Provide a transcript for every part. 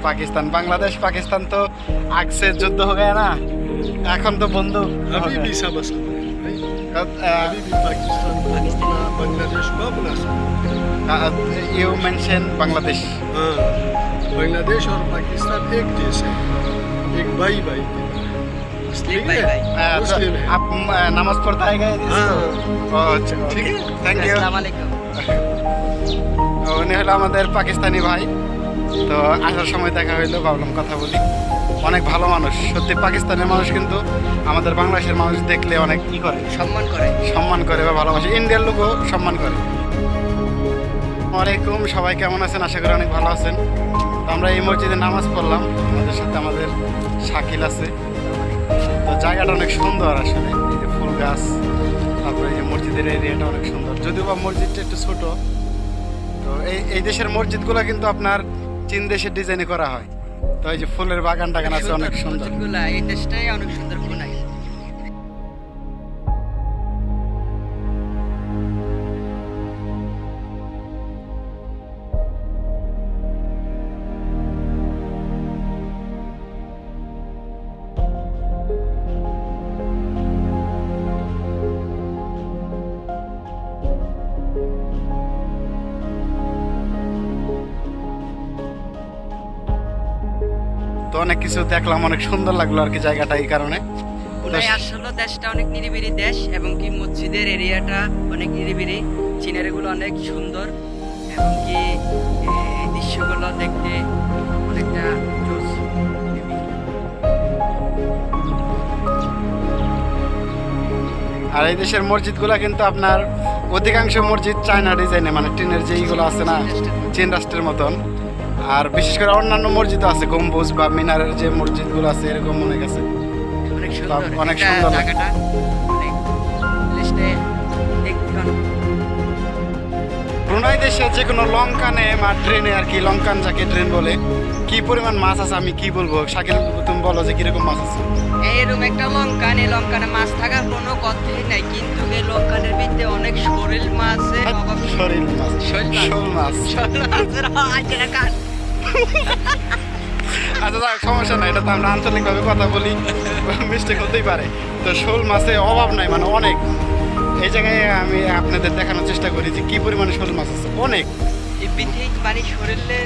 पाकिस्तान बांग्लादेश पाकिस्तान तो आग से युद्ध हो गया ना এখন তো বন্ধু अभी भी सब आसान है भाई। अभी भी पाकिस्तान अपना बांग्लादेश को अपना ইউ মেনশন বাংলাদেশ हाँ बांग्लादेश और पाकिस्तान एक जैसे हैं, एक भाई भाई के मुस्लिम भाई है भाई। मुस्लिम है आप नमाज पढ़ते आएगा हाँ আচ্ছা ঠিক আছে থ্যাংক ইউ আসসালামু আলাইকুম। উনি হলো আমাদের পাকিস্তানি ভাই তো আসার সময় দেখা হইলো ভাবলাম কথা বলি অনেক ভালো মানুষ সত্যি পাকিস্তানের মানুষ কিন্তু আমাদের বাংলাদেশের মানুষ দেখলে অনেক ই করে সম্মান করে বা ভালোবাসে ইন্ডিয়ার লোকও সম্মান করে ওয়ালাইকুম সবাই কেমন আছেন আশা করি অনেক ভালো আছেন তো আমরা এই মসজিদে নামাজ পড়লাম আমাদের সাথে আমাদের শাকিল আছে তো জায়গাটা অনেক সুন্দর আসলে এই যে ফুল গাছ তারপরে এই যে মসজিদের এরিয়াটা অনেক সুন্দর যদিও বা মসজিদটা একটু ছোট তো এই দেশের মসজিদগুলো কিন্তু আপনার চীন দেশের ডিজাইনে করা হয় তো এই যে ফুলের বাগান টাগান আছে অনেক সুন্দর মসজিদগুলা, এই দেশটাই অনেক সুন্দর বানায়। তো অনেক কিছু দেখলাম অনেক সুন্দর লাগলো আর কি জায়গাটা এই কারণে পুরাই আসলে দেশটা অনেক নিরিবিলি দেশ এবং কি মসজিদের এরিয়াটা অনেক নিরিবিলি, সিনারিগুলো অনেক সুন্দর এবং কি এই দৃশ্যগুলো দেখতে অনেকটা জোস। আর এই দেশের মসজিদগুলো কিন্তু আপনার অধিকাংশ মসজিদ চায়না ডিজাইনে মানে টিনের যে এইগুলো আছে না চীন রাষ্ট্রের মতন আর বিশেষ করে অন্যান্য মসজিদও আছে গম্বুজ বা মিনারের যে মসজিদগুলো আছে এরকম অনেক আছে অনেক সুন্দর অনেক একটা সুন্দর লাগে। জায়গাটা অনেক লিস্টে দেখতে অনেক ব্রুনাই দেশে যে কোনো লঙ্কানে বা ট্রেনে আর কি লঙ্কান যাকে ট্রেন বলে কি পরিমাণ মাছ আছে আমি কি বলবো শাকিল তুমি বলো যে কিরকম মাছ আছে এইরকম একটা লঙ্কান, এই লঙ্কানে মাছ থাকার কোনো কথাই নাই, কিন্তু এই লঙ্কানের ভিতরে অনেক শরীর মাছের অভাব। শরীর মাছ শোল মাছ শরীর মাছের হাজার কান। আচ্ছা যাক, সমস্যা নাই এটা তো আমরা আঞ্চলিকভাবে কথা বলি মিস্টেক হতেই পারে তো শোল মাছে অভাব নাই মানে অনেক এই জায়গায় আমি আপনাদের দেখানোর চেষ্টা করি যে কি পরিমাণে শোল মাছ আছে অনেক এই পৃথিবী মানে শরীরে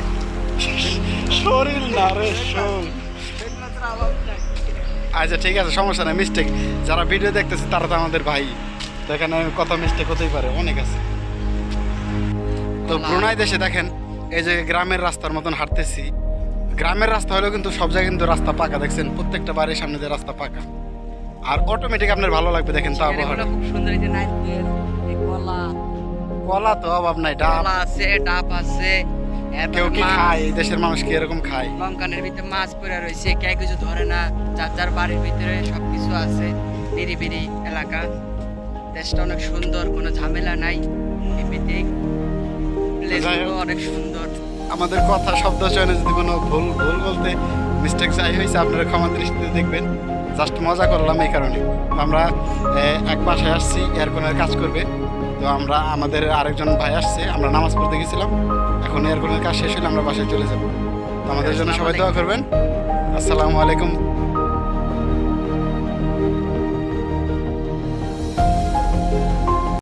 শরীর না রে শোল শরীর মাছের অভাব নাই। আচ্ছা ঠিক আছে সমস্যা নাই মিস্টেক যারা ভিডিও দেখতেছে তারা তো আমাদের ভাই তো এখানে কথা মিস্টেক হতেই পারে অনেক আছে তো ব্রুনাই দেশে দেখেন এই যে গ্রামের রাস্তার মতন হাঁটতেছি গ্রামের রাস্তা হলেও কিন্তু সব জায়গায় কিন্তু রাস্তা পাকা দেখছেন প্রত্যেকটা বাড়ির সামনে যে রাস্তা পাকা আর অটোমেটিক আপনার ভালো লাগবে দেখেন তো সিনারিগুলো আবহাওয়া খুব সুন্দর, এই যে নারকেল, এই কলা, কলা তো অভাব নাই ডাব কলা আছে, ডাব আছে, এরপর কেউ কি মাছ। খায় এই দেশের মানুষ কি এরকম খায় লঙ্কানের ভিতরে মাছ পড়ে রয়েছে, কে কিছু ধরে না, যার যার বাড়ির ভিতরে সবকিছু আছে, নিরিবিলি এলাকা, দেশটা অনেক সুন্দর, কোনো ঝামেলা নাই, প্রাকৃতিক প্লেসগুলো অনেক সুন্দর। আমাদের কথা শব্দ চয়নে যদি কোনো ভুল ভুল বলতে মিস্টেক যাই হয়েছে আপনারা ক্ষমা দৃষ্টিতে দেখবেন জাস্ট মজা করলাম এই কারণে আমরা এক বাসায় আসছি এয়ারকনের কাজ করবে তো আমরা আমাদের আরেকজন ভাই আসছে আমরা নামাজ পড়তে গেছিলাম এখন এয়ারকনের কাজ শেষ হলে আমরা বাসায় চলে যাব তো আমাদের জন্য সবাই দোয়া করবেন আসসালামু আলাইকুম